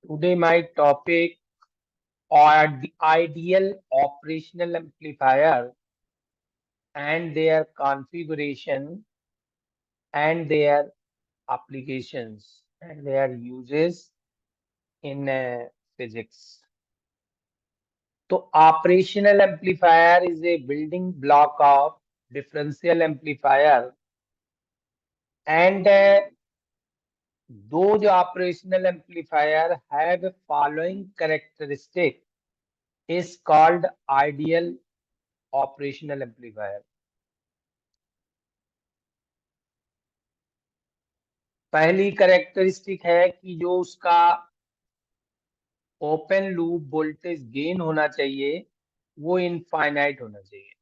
Today my topic are the ideal operational amplifier and their configuration and their applications and their uses in physics. So operational amplifier is a building block of differential amplifier and those operational amplifier have following characteristic is called ideal operational amplifier. पहली characteristic है कि जो उसका open loop voltage gain होना चाहिए वो infinite होना चाहिए।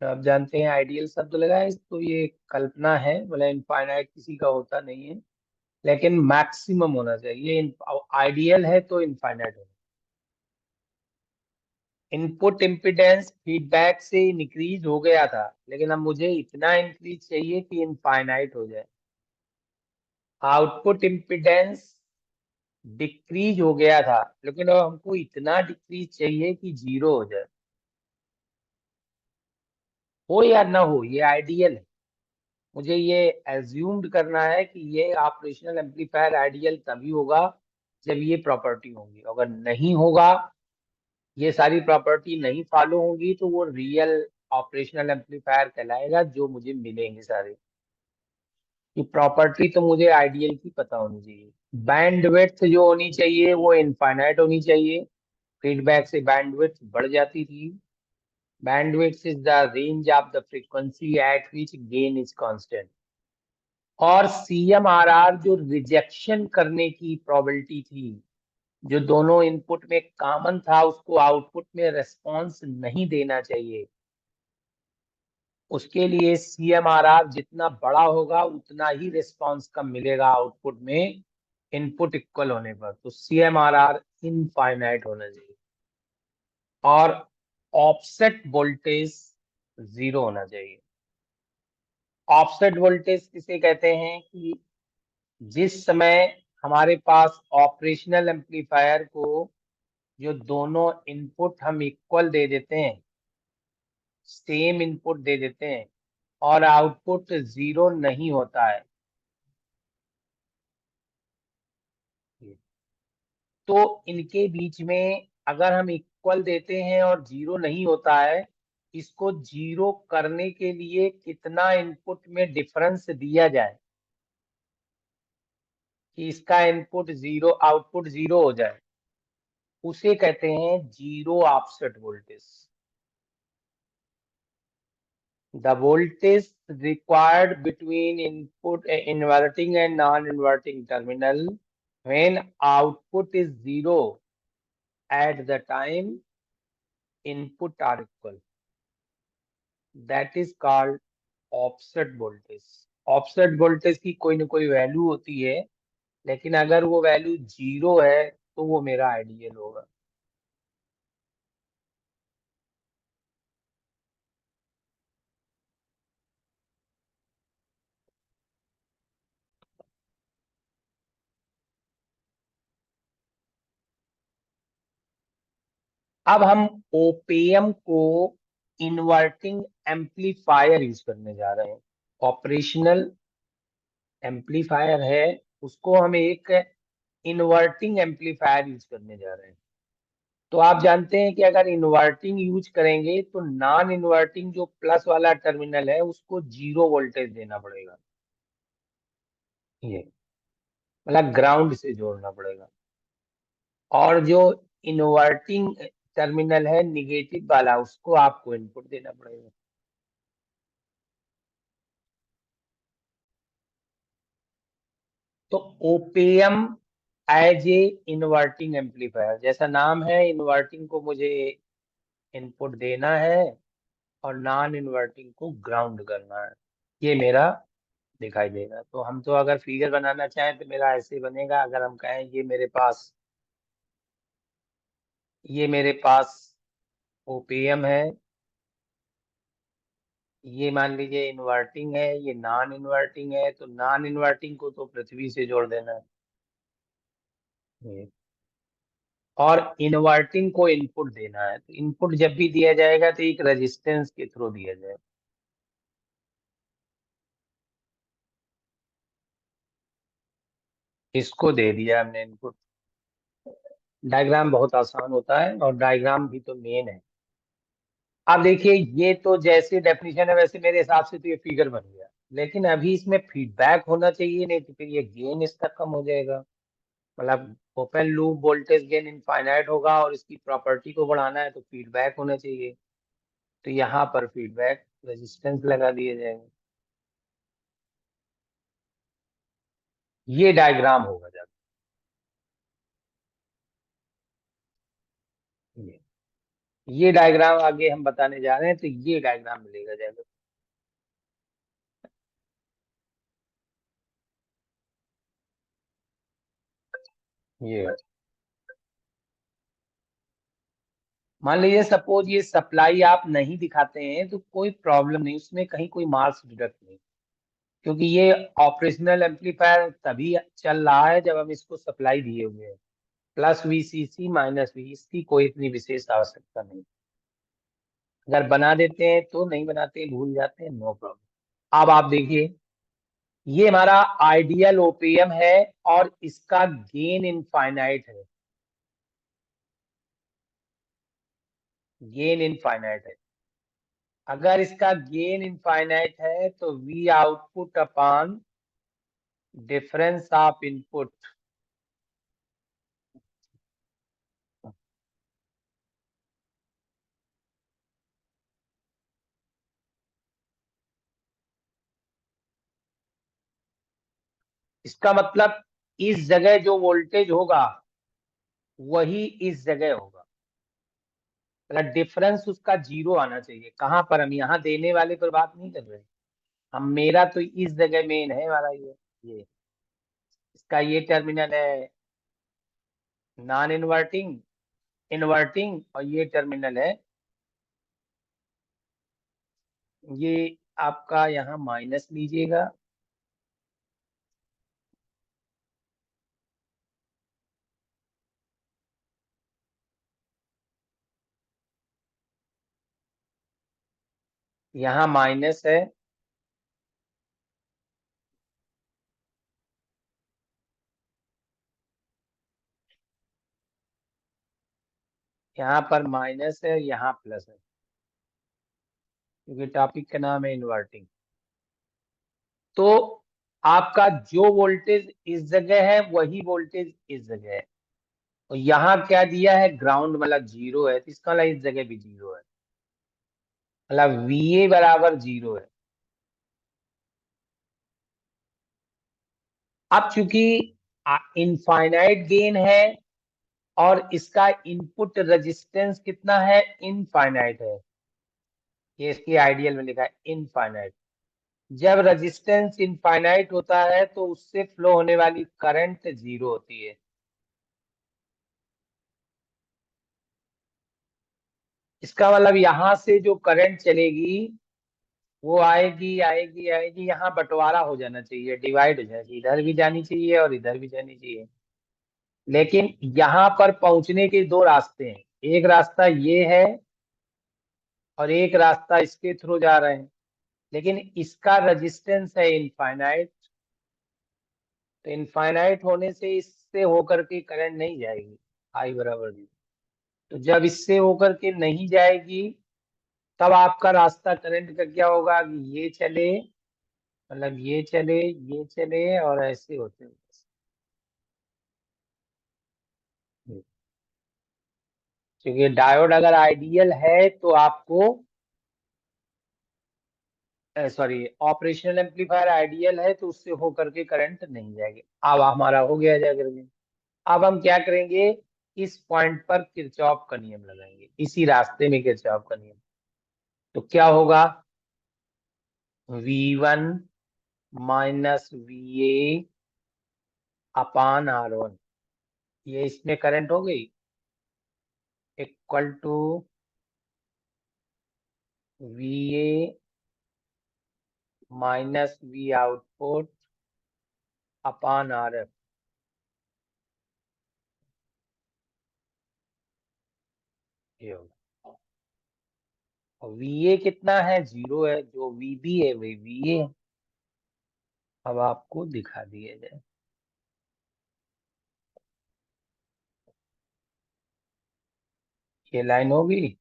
तो आप जानते हैं आइडियल शब्द लगा है तो ये कल्पना है, बोला इनफाइनाइट किसी का होता नहीं है, लेकिन मैक्सिमम होना चाहिए। आइडियल है तो इनफाइनाइट होना। इनपुट इम्पीडेंस फीडबैक से इंक्रीज हो गया था, लेकिन अब मुझे इतना इंक्रीज चाहिए कि इनफाइनाइट हो जाए। आउटपुट इम्पीडेंस डिक्रीज हो गया था, लेकिन अब हमको इतना डिक्रीज चाहिए कि जीरो हो जाए। हो या ना हो ये आइडियल है। मुझे ये एज्यूम्ड करना है कि ये ऑपरेशनल एम्पलीफायर आइडियल तभी होगा जब ये प्रॉपर्टी होंगी। अगर नहीं होगा, ये सारी प्रॉपर्टी नहीं फॉलो होंगी, तो वो रियल ऑपरेशनल एम्पलीफायर कहलाएगा जो मुझे मिलेंगे सारे। कि प्रॉपर्टी तो मुझे आइडियल की पता होनी चाहिए। बैंडविड्थ जो होनी चाहिए वो इनफाइनाइट होनी चाहिए। फीडबैक से बैंडविड्थ बढ़ जाती थी। Bandwidth is the range of the frequency eight which gain is constant. और CMRR जो रिजेक्शन करने की प्रोबेबिलिटी थी, जो दोनों इनपुट में कॉमन था, उसको आउटपुट में रेस्पॉन्स नहीं देना चाहिए। उसके लिए CMRR जितना बड़ा होगा उतना ही रिस्पॉन्स कम मिलेगा आउटपुट में, इनपुट इक्वल होने पर। तो CMRR इनफाइनाइट होना चाहिए और ऑफसेट वोल्टेज जीरो होना चाहिए। ऑफसेट वोल्टेज किसे कहते हैं कि जिस समय हमारे पास ऑपरेशनल एम्पलीफायर को जो दोनों इनपुट हम इक्वल दे देते हैं, सेम इनपुट दे देते हैं और आउटपुट जीरो नहीं होता है, तो इनके बीच में अगर हम इक्वल देते हैं और जीरो नहीं होता है, इसको जीरो करने के लिए कितना इनपुट में डिफरेंस दिया जाए कि इसका इनपुट जीरो आउटपुट जीरो हो जाए, उसे कहते हैं zero offset voltage. The voltage required between input inverting and non-inverting terminal when output is zero at the time input are equal, that is called offset voltage. Offset voltage की कोई ना कोई value होती है, लेकिन अगर वो वैल्यू जीरो है तो वो मेरा आइडियल होगा। अब हम ओपेम को इन्वर्टिंग एम्पलीफायर यूज करने जा रहे हैं। ऑपरेशनल एम्पलीफायर है, उसको हम एक इन्वर्टिंग एम्पलीफायर यूज करने जा रहे हैं। तो आप जानते हैं कि अगर इन्वर्टिंग यूज करेंगे तो नॉन इन्वर्टिंग जो प्लस वाला टर्मिनल है उसको जीरो वोल्टेज देना पड़ेगा। ये मतलब ग्राउंड से जोड़ना पड़ेगा। और जो इन्वर्टिंग टर्मिनल है निगेटिव वाला, उसको आपको इनपुट देना पड़ेगा। तो op amp as a inverting amplifier, जैसा नाम है, इन्वर्टिंग को मुझे इनपुट देना है और नॉन इन्वर्टिंग को ग्राउंड करना है। ये मेरा दिखाई देगा। तो हम तो अगर फिगर बनाना चाहें तो मेरा ऐसे बनेगा। अगर हम कहें ये मेरे पास ओपीएम है, ये मान लीजिए इन्वर्टिंग है, ये नॉन इन्वर्टिंग है, तो नॉन इन्वर्टिंग को तो पृथ्वी से जोड़ देना है। ये। और इन्वर्टिंग को इनपुट देना है, तो इनपुट जब भी दिया जाएगा तो एक रेजिस्टेंस के थ्रू दिया जाएगा। इसको दे दिया हमने इनपुट। डायग्राम बहुत आसान होता है और डायग्राम भी तो मेन है। अब देखिए, ये तो जैसे डेफिनेशन है वैसे मेरे हिसाब से तो ये फिगर बन गया, लेकिन अभी इसमें फीडबैक होना चाहिए, नहीं तो फिर ये गेन इसका कम हो जाएगा। मतलब open loop voltage gain infinite होगा और इसकी प्रॉपर्टी को बढ़ाना है तो फीडबैक होना चाहिए। तो यहाँ पर फीडबैक रेजिस्टेंस लगा दिया जाएगा। ये डायग्राम होगा जब ये ये डायग्राम आगे हम बताने जा रहे हैं, तो ये डायग्राम मिलेगा जाएगा। ये मान लीजिए सपोज ये सप्लाई आप नहीं दिखाते हैं तो कोई प्रॉब्लम नहीं, उसमें कहीं कोई मार्क्स डिडक्ट नहीं, क्योंकि ये ऑपरेशनल एम्पलीफायर तभी चल रहा है जब हम इसको सप्लाई दिए हुए हैं। प्लस वीसीसी माइनस वी, इसकी कोई इतनी विशेष आवश्यकता नहीं। अगर बना देते हैं तो, नहीं बनाते हैं भूल जाते हैं, नो प्रॉब्लम। अब आप देखिए, ये हमारा आइडियल ओपीएम है और इसका गेन इनफाइनाइट है। गेन इनफाइनाइट है। अगर इसका गेन इनफाइनाइट है तो we output upon difference of input. इसका मतलब इस जगह जो वोल्टेज होगा वही इस जगह होगा। मतलब डिफरेंस उसका जीरो आना चाहिए। कहां पर, हम यहाँ देने वाले पर बात नहीं कर रहे। हम, मेरा तो इस जगह मेन है हमारा ये इसका ये टर्मिनल है नॉन इन्वर्टिंग, इन्वर्टिंग, और ये टर्मिनल है, ये आपका यहाँ माइनस लीजिएगा। यहाँ माइनस है, यहाँ पर माइनस है, यहाँ प्लस है, क्योंकि टॉपिक का नाम है इन्वर्टिंग। तो आपका जो वोल्टेज इस जगह है वही वोल्टेज इस जगह है। और यहाँ क्या दिया है, ग्राउंड, मतलब जीरो है, तो इसका मतलब इस जगह भी जीरो है, मतलब VA बराबर जीरो है। अब चूंकि इनफाइनाइट गेन है और इसका इनपुट रेजिस्टेंस कितना है, इनफाइनाइट है। ये इसकी आइडियल में लिखा है इनफाइनाइट। जब रेजिस्टेंस इनफाइनाइट होता है तो उससे फ्लो होने वाली करंट जीरो होती है। इसका मतलब यहां से जो करंट चलेगी वो आएगी आएगी आएगी, यहाँ बंटवारा हो जाना चाहिए, डिवाइड हो जाना चाहिए, इधर भी जानी चाहिए और इधर भी जानी चाहिए। लेकिन यहाँ पर पहुंचने के दो रास्ते हैं, एक रास्ता ये है और एक रास्ता इसके थ्रू जा रहे हैं। लेकिन इसका रेजिस्टेंस है इनफाइनाइट, तो इनफाइनाइट होने से इससे होकर के करंट नहीं जाएगी आई बराबर जीरो। तो जब इससे होकर के नहीं जाएगी तब आपका रास्ता करंट का क्या होगा कि ये चले, मतलब ये चले और ऐसे होते हैं। क्योंकि डायोड अगर आइडियल है तो आपको, सॉरी, ऑपरेशनल एम्पलीफायर आइडियल है तो उससे होकर के करंट नहीं जाएगी। अब हमारा हो गया जाएगा। अब हम क्या करेंगे, इस पॉइंट पर किरचॉफ का नियम लगाएंगे, इसी रास्ते में किरचॉफ का नियम। तो क्या होगा, V1 minus VA upon R1, ये इसमें करंट हो गई, equal to VA minus V output upon RF। ये होगा। और वीए कितना है, 0 है, जो वीबी है वही वीए। अब आपको दिखा दिया जाए, ये लाइन होगी,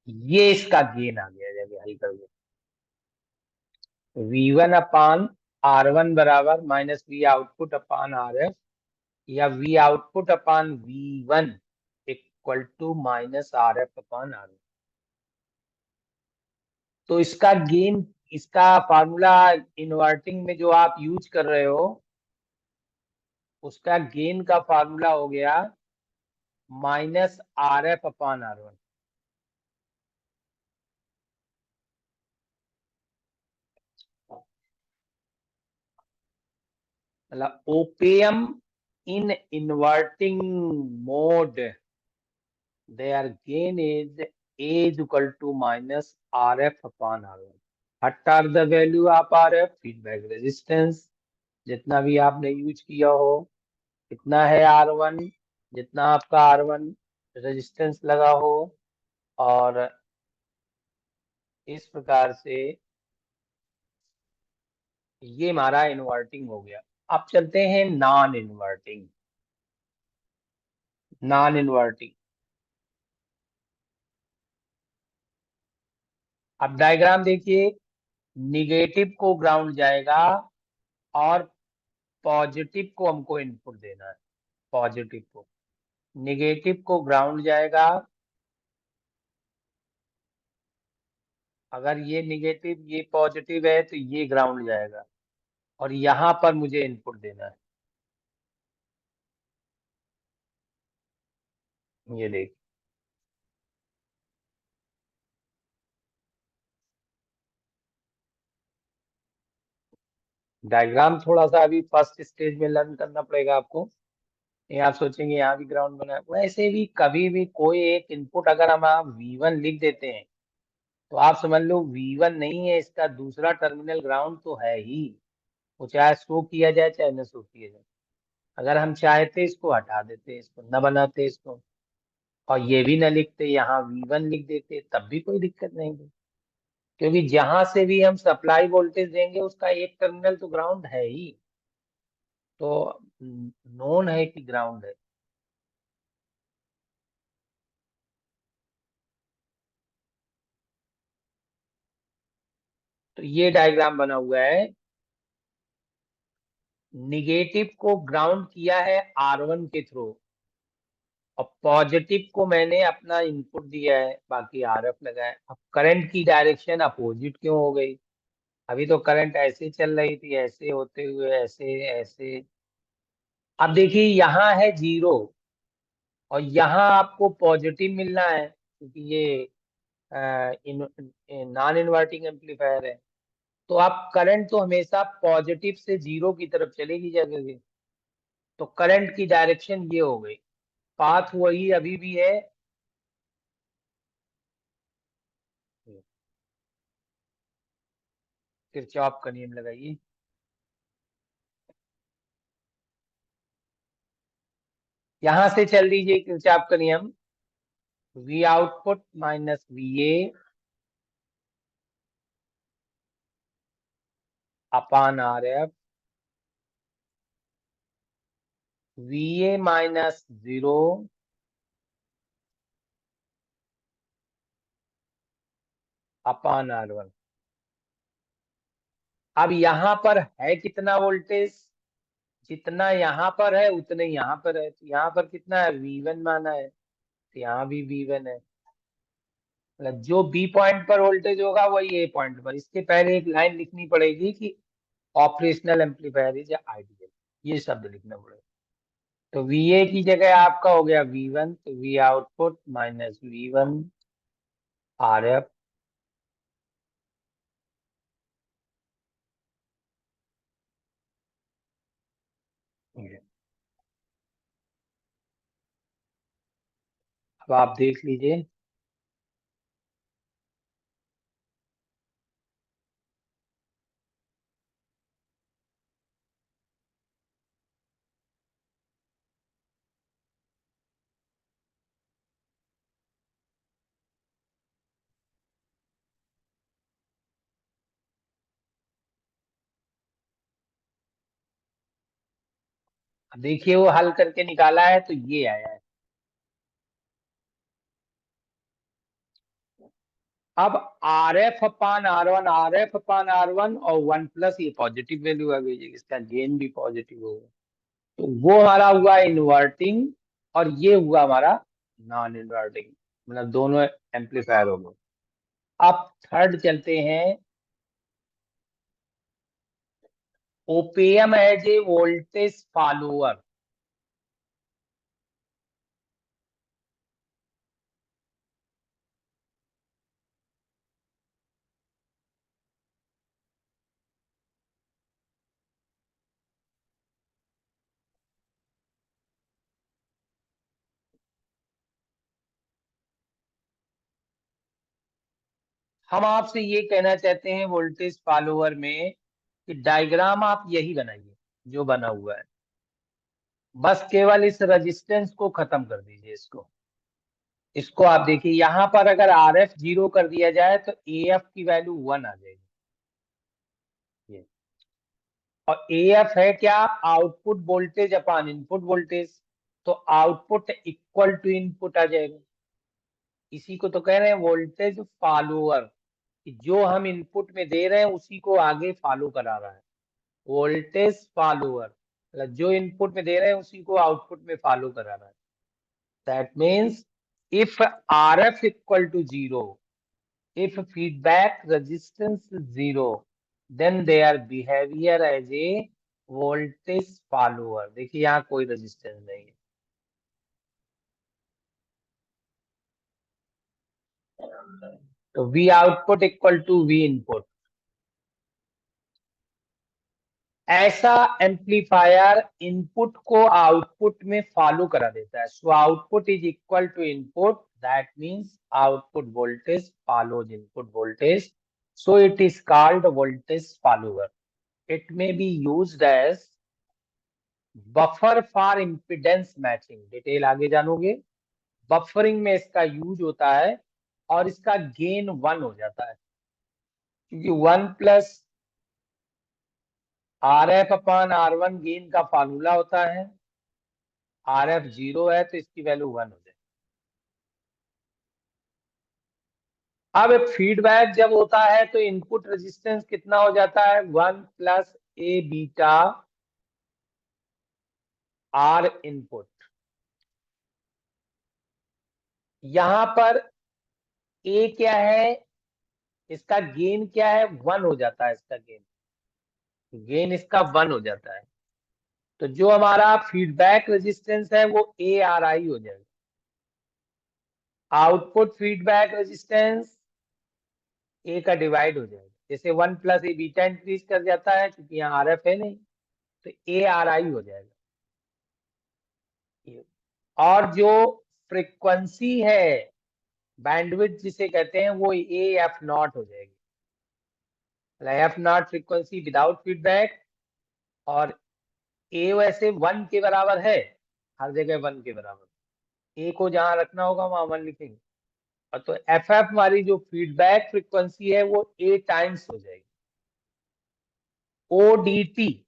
ये इसका गेन आ गया जब हल कर V1/R1 बराबर minus V output upon R F, या V output upon V1 equal to minus R F upon R. तो इसका गेन, इसका फार्मूला इन्वर्टिंग में जो आप यूज कर रहे हो, उसका गेन का फार्मूला हो गया minus R F upon R one. मतलब op amp in inverting mode, their gain is A is equal to minus RF upon R1. What are the value of RF? Feedback resistance, जितना भी आपने use किया हो, कितना है R1, जितना आपका R1 रेजिस्टेंस लगा हो, और इस प्रकार से ये हमारा इन्वर्टिंग हो गया। अब चलते हैं नॉन इन्वर्टिंग। नॉन इन्वर्टिंग, अब डायग्राम देखिए, निगेटिव को ग्राउंड जाएगा और पॉजिटिव को हमको इनपुट देना है। पॉजिटिव को, निगेटिव को ग्राउंड जाएगा, अगर ये निगेटिव ये पॉजिटिव है तो ये ग्राउंड जाएगा, और यहाँ पर मुझे इनपुट देना है। ये देख, डायग्राम थोड़ा सा अभी फर्स्ट स्टेज में लर्न करना पड़ेगा आपको। ये आप सोचेंगे यहाँ भी ग्राउंड बना है, वैसे भी कभी भी कोई एक इनपुट अगर हम आप V1 लिख देते हैं, तो आप समझ लो V1 नहीं है, इसका दूसरा टर्मिनल ग्राउंड तो है ही। वो चाहे शो किया जाए चाहे न शो किया जाए, अगर हम चाहते इसको हटा देते, इसको न बनाते इसको, और ये भी न लिखते, यहाँ V1 लिख देते, तब भी कोई दिक्कत नहीं थी। क्योंकि जहां से भी हम सप्लाई वोल्टेज देंगे उसका एक टर्मिनल तो ग्राउंड है ही, तो नोन है कि ग्राउंड है। तो ये डायग्राम बना हुआ है, निगेटिव को ग्राउंड किया है R1 के थ्रू, और पॉजिटिव को मैंने अपना इनपुट दिया है, बाकी RF लगा है। अब करंट की डायरेक्शन अपोजिट क्यों हो गई? अभी तो करंट ऐसे चल रही थी, ऐसे होते हुए ऐसे ऐसे। अब देखिए यहाँ है 0, और यहाँ आपको पॉजिटिव मिलना है, क्योंकि ये नॉन इन्वर्टिंग एम्पलीफायर है। तो आप करंट तो हमेशा पॉजिटिव से 0 की तरफ चलेगी जाएगी। तो करंट की डायरेक्शन ये हो गई, पाथ वही अभी भी है। किरचॉफ का नियम लगाइए, यहां से चल दीजिए किरचॉफ का नियम। V output minus V A upon R F, V A minus 0 upon R one. अब यहाँ पर है कितना वोल्टेज, जितना यहाँ पर है उतने यहाँ पर है, तो यहाँ पर कितना है, V1 माना है, तो यहाँ भी V1 है। मतलब जो बी पॉइंट पर वोल्टेज होगा वही ए पॉइंट पर। इसके पहले एक लाइन लिखनी पड़ेगी कि ऑपरेशनल एम्पलीफायर इज आइडियल, ये शब्द लिखना पड़ेगा। तो VA की जगह आपका हो गया V1, तो V output minus V1 RF। अब आप देख लीजिए, देखिए वो हल करके निकाला है तो ये आया है। अब R F upon R one और 1 प्लस ये पॉजिटिव वैल्यू आ गई है, इसका गेन भी पॉजिटिव होगा। तो वो हमारा हुआ इन्वर्टिंग और ये हुआ हमारा नॉन इन्वर्टिंग, मतलब दोनों एम्पलीफायर हो गए। अब थर्ड चलते हैं, ओपेयम एज ए वोल्टेज फॉलोअर। हम आपसे ये कहना चाहते हैं वोल्टेज फॉलोअर में कि डायग्राम आप यही बनाइए जो बना हुआ है, बस केवल इस रेजिस्टेंस को खत्म कर दीजिए। इसको आप देखिए, यहाँ पर अगर आर एफ 0 कर दिया जाए तो ए एफ की वैल्यू 1 आ जाएगी। ये और ए एफ है क्या, आउटपुट वोल्टेज अपान इनपुट वोल्टेज, तो आउटपुट इक्वल टू इनपुट आ जाएगा। इसी को तो कह रहे हैं वोल्टेज फॉलोअर, कि जो हम इनपुट में दे रहे हैं उसी को आगे फॉलो करा रहा है। वोल्टेज फॉलोअर मतलब जो इनपुट में दे रहे हैं उसी को आउटपुट में फॉलो करा रहा है। That means if R F equal to 0, if feedback resistance is 0, then their behavior as a voltage follower। देखिए यहाँ कोई रेजिस्टेंस नहीं है, तो V output equal to V input. ऐसा एम्पलीफायर इनपुट को आउटपुट में फॉलो करा देता है। So output is equal to input, that means output voltage follows input voltage, so it is called voltage follower. It may be used as buffer for impedance matching, detail आगे जानोगे। Buffering में इसका use होता है और इसका gain 1 हो जाता है, क्योंकि 1 plus R F upon R one gain का फार्मूला होता है। आर एफ 0 है तो इसकी वैल्यू 1 हो जाए। अब फीडबैक जब होता है तो इनपुट रेजिस्टेंस कितना हो जाता है, 1 plus A beta R input. यहां पर ए क्या है, इसका गेन क्या है, 1 हो जाता है। इसका गेन इसका 1 हो जाता है। तो जो हमारा फीडबैक रेजिस्टेंस है वो ए आर आई हो जाएगा। आउटपुट फीडबैक रेजिस्टेंस ए का डिवाइड हो जाएगा, जैसे 1 प्लस ए बीटा इंक्रीज कर जाता है, क्योंकि यहाँ आर एफ है नहीं, तो ए आर आई हो जाएगा। और जो फ्रीक्वेंसी है, बैंडविड्थ जिसे कहते हैं, वो ए एफ नॉट हो जाएगी। F not frequency without feedback, और ए वैसे 1 के बराबर है, हर जगह 1 के बराबर, ए को जहां रखना होगा वहां 1 लिखेंगे। और तो एफ एफ हमारी जो फीडबैक फ्रीक्वेंसी है वो ए टाइम्स हो जाएगी। ओडीटी,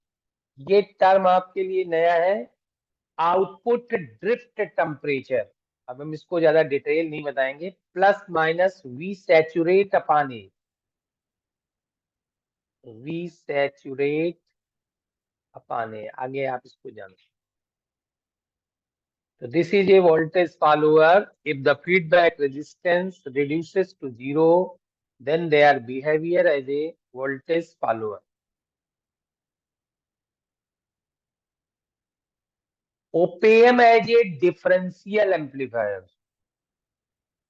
ये टर्म आपके लिए नया है, आउटपुट ड्रिफ्ट टेम्परेचर। अब हम इसको ज्यादा डिटेल नहीं बताएंगे, plus minus V saturate upon A, V saturate upon A, आगे आप इसको जानो। So this is a voltage follower. If the feedback resistance reduces to 0, then their behavior as a voltage follower. Op amp as a differential amplifier.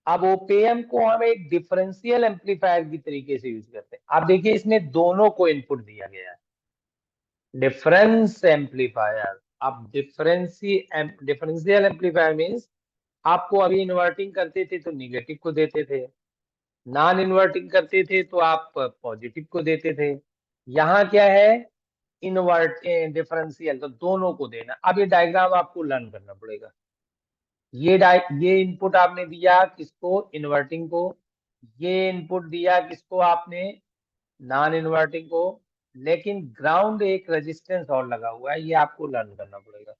अब op amp को हम एक differential amplifier की तरीके से यूज करते हैं। आप देखिए इसमें दोनों को इनपुट दिया गया है, डिफरेंस एम्पलीफायर। अब डिफरेंशियल एम्पलीफायर मीन्स आपको अभी इन्वर्टिंग करते थे तो निगेटिव को देते थे, नॉन इन्वर्टिंग करते थे तो आप पॉजिटिव को देते थे। यहाँ क्या है, इन्वर्ट डिफरेंशियल, तो दोनों को देना। अब ये डायग्राम आपको लर्न करना पड़ेगा। ये इनपुट आपने दिया किसको, इन्वर्टिंग को। ये इनपुट दिया किसको आपने, नॉन इन्वर्टिंग को। लेकिन ग्राउंड एक रेजिस्टेंस और लगा हुआ है, ये आपको लर्न करना पड़ेगा।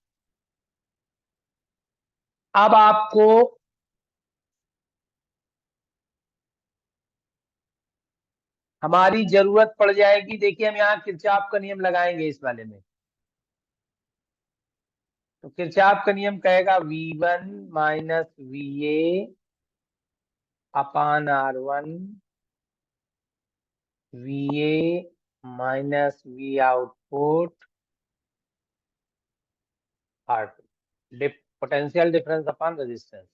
अब आपको हमारी जरूरत पड़ जाएगी, देखिए हम यहाँ किरचॉफ का नियम लगाएंगे इस वाले में। तो किरचॉफ का नियम कहेगा V1 minus VA upon R1, VA minus V output R2, potential difference upon resistance,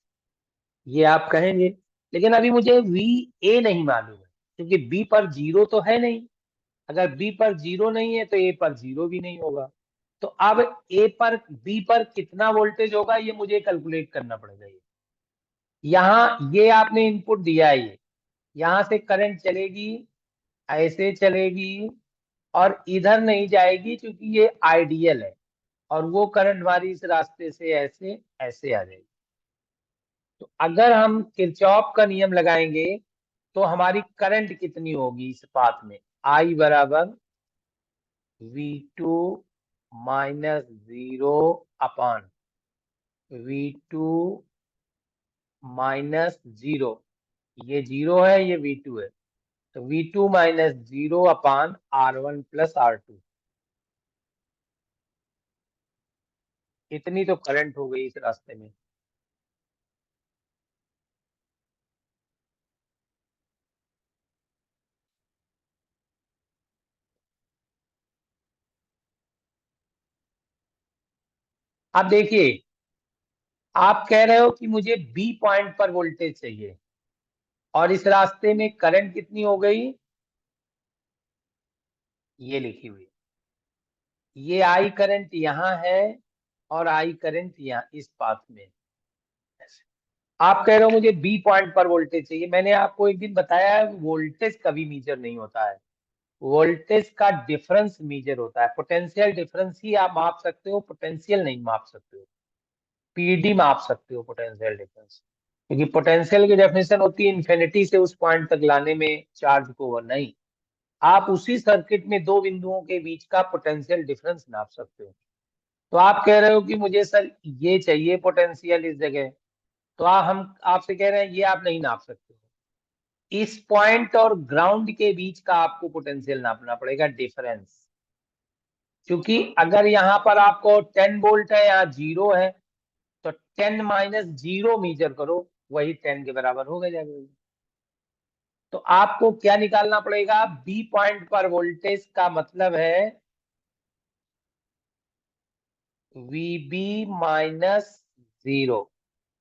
ये आप कहेंगे। लेकिन अभी मुझे VA नहीं मालूम है, क्योंकि B पर जीरो तो है नहीं। अगर B पर जीरो नहीं है तो A पर जीरो भी नहीं होगा। तो अब A पर B पर कितना वोल्टेज होगा ये मुझे कैलकुलेट करना पड़ेगा। यहाँ ये आपने इनपुट दिया है, ये यहाँ से करंट चलेगी, ऐसे चलेगी और इधर नहीं जाएगी, क्योंकि ये आइडियल है। और वो करंट हमारी इस रास्ते से ऐसे ऐसे आ जाएगी। तो अगर हम किरचॉफ का नियम लगाएंगे तो हमारी करंट कितनी होगी इस पाथ में, I बराबर V2 माइनस 0 अपान V2 माइनस 0, ये 0 है, ये V2 है। तो V2 माइनस 0 अपान R1 प्लस R2, इतनी तो करंट हो गई इस रास्ते में। अब देखिए, आप कह रहे हो कि मुझे बी पॉइंट पर वोल्टेज चाहिए, और इस रास्ते में करंट कितनी हो गई, ये लिखी हुई है। ये आई करंट यहाँ है और आई करंट यहाँ इस पाथ में। आप कह रहे हो मुझे बी पॉइंट पर वोल्टेज चाहिए। मैंने आपको एक दिन बताया है, वोल्टेज कभी मीजर नहीं होता है, वोल्टेज का डिफरेंस मीजर होता है। पोटेंशियल डिफरेंस ही आप माप सकते हो, पोटेंशियल नहीं माप सकते हो। पीडी माप सकते हो पोटेंशियल डिफरेंस, क्योंकि पोटेंशियल की डेफिनेशन होती है इन्फिनिटी से उस पॉइंट तक लाने में चार्ज को, नहीं, आप उसी सर्किट में दो बिंदुओं के बीच का पोटेंशियल डिफरेंस नाप सकते हो। तो आप कह रहे हो कि मुझे सर ये चाहिए पोटेंशियल इस जगह, तो हम आपसे कह रहे हैं ये आप नहीं नाप सकते हो। इस पॉइंट और ग्राउंड के बीच का आपको पोटेंशियल नापना पड़ेगा, डिफरेंस। क्योंकि अगर यहाँ पर आपको 10 वोल्ट है, यहाँ 0 है, तो 10 - 0 मीजर करो, वही 10 के बराबर हो गया जाएगा। तो आपको क्या निकालना पड़ेगा, बी पॉइंट पर वोल्टेज का मतलब है VB माइनस 0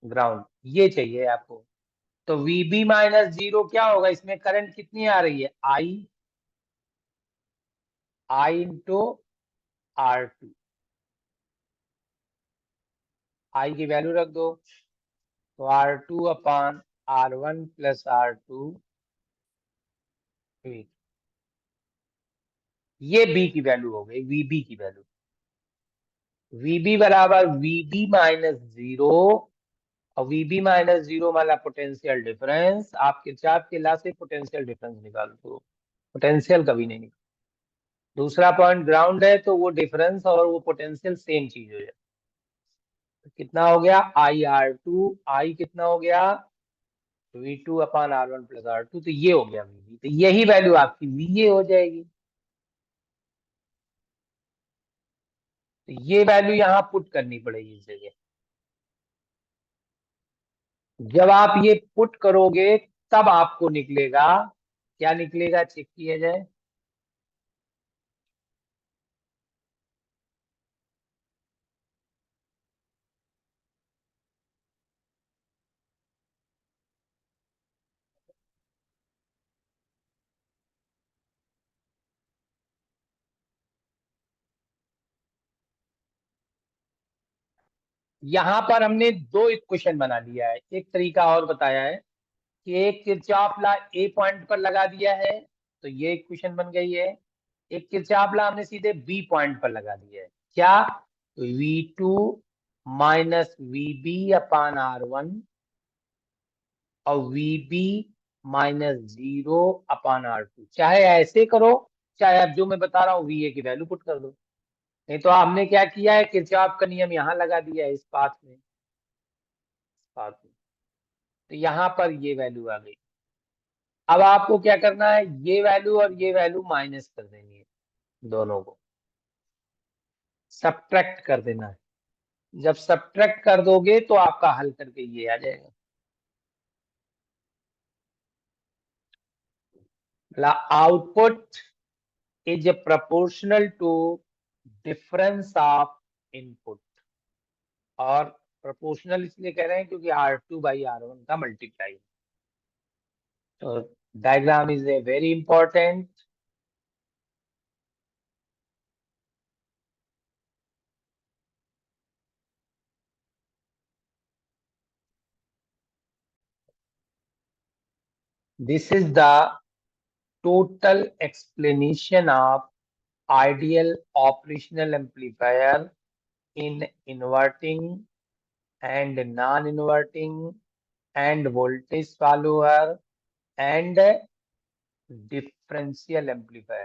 ग्राउंड, ये चाहिए आपको। तो VB माइनस 0 क्या होगा, इसमें करंट कितनी आ रही है, I इंटू R2, I की वैल्यू रख दो, तो R2 अपान R1 प्लस R2, ये B की वैल्यू हो गई, VB की वैल्यू। VB बराबर VB माइनस 0, और VB माइनस 0 वाला पोटेंशियल डिफरेंस, आप किरचॉफ के लॉ से पोटेंशियल डिफरेंस निकाल दो, पोटेंशियल कभी नहीं निकाल। दूसरा पॉइंट ग्राउंड है, तो वो डिफरेंस और वो पोटेंशियल सेम चीज हो जाए। तो कितना हो गया, IR2, I कितना हो गया, V2 अपान R1 प्लस R2, तो ये हो गया VB। तो यही वैल्यू आपकी VA हो जाएगी। तो ये वैल्यू यहाँ पुट करनी पड़ेगी इस जगह। जब आप ये पुट करोगे तब आपको निकलेगा, क्या निकलेगा, चेक किया जाए। यहाँ पर हमने दो इक्वेशन बना लिया है, एक तरीका और बताया है कि एक किरचॉफ ला ए पॉइंट पर लगा दिया है, तो ये इक्वेशन बन गई है। एक किरचॉफ ला हमने सीधे बी पॉइंट पर लगा दिया है, क्या, V2 माइनस VB अपान R1 और VB माइनस 0 अपान R2, चाहे ऐसे करो चाहे आप जो मैं बता रहा हूँ VA की वैल्यू पुट कर दो। नहीं तो हमने क्या किया है, किरचॉफ का नियम यहाँ लगा दिया है इस पाथ में, तो यहाँ पर ये वैल्यू आ गई। अब आपको क्या करना है, ये वैल्यू और ये वैल्यू माइनस कर देनी है, दोनों को सब्ट्रैक्ट कर देना है। जब सब्ट्रैक्ट कर दोगे तो आपका हल करके ये आ जाएगा। Output is proportional to difference of input. और प्रोपोर्शनल इसलिए कह रहे हैं क्योंकि R2/R1 का मल्टीप्लाई। तो diagram is a very important. This is the total explanation of ideal operational amplifier in inverting and non-inverting and voltage follower and differential amplifier.